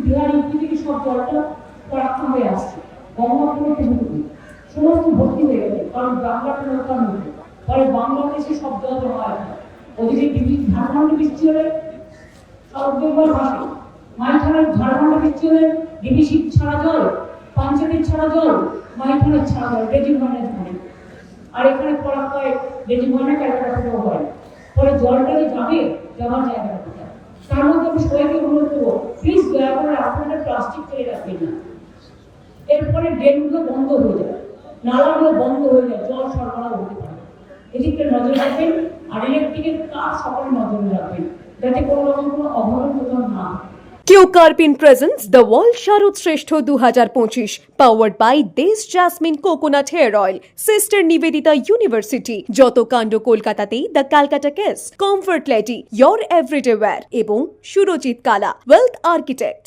Bihar UP থেকে সব জলটা পরাক্ষণ হয়ে আসছে, গঙ্গাপুরে ঢুকবে সমস্ত ভর্তি হয়ে গেছে, কারণ বাংলাটা নৌকার মধ্যে, ফলে বাংলাদেশে সব জল জমা হয়। ওদিকে ঝাড়খণ্ডে বৃষ্টি হলে সব বেঙ্গল ভাসে, মাইথানের ঝাড়খণ্ডে বৃষ্টি হলে ডিবিসি ছাড়া জল, পাঞ্চায়েতের ছাড়া জল, মাইথানের ছাড়া জল, রেজিমেন্টের ধারে। আর এখানে পরাক্ষয় রেজিমেন্টের ক্যালকাটা হয়, ফলে জলটা যে যাবে যাওয়ার জায়গা কোথায়? তার মধ্যে আমি সবাইকে অনুরোধ করবো, প্লিজ দয়া করে আপনারা প্লাস্টিক ফেলে রাখবেন না। এরপরে ড্রেনগুলো বন্ধ হয়ে যায়, নালাগুলো বন্ধ হয়ে যায়, জল সরবরাহ হতে পারে। এদিকে নজর রাখবেন, আর ইলেকট্রিকের তার সকলে নজর রাখবেন, যাতে কোনো রকম কোনো অবরোধ কোথাও না হয়। Q-Carpin presents The World Sharod Shrestho 2025, powered by Desh Jasmine Coconut Hair Oil, Sister Nivedita University, Joto Kando Kolkata The Calcutta Kiss, Comfort Lady, Your Everyday Wear, এবং সুরজিৎ কালা, Wealth Architect.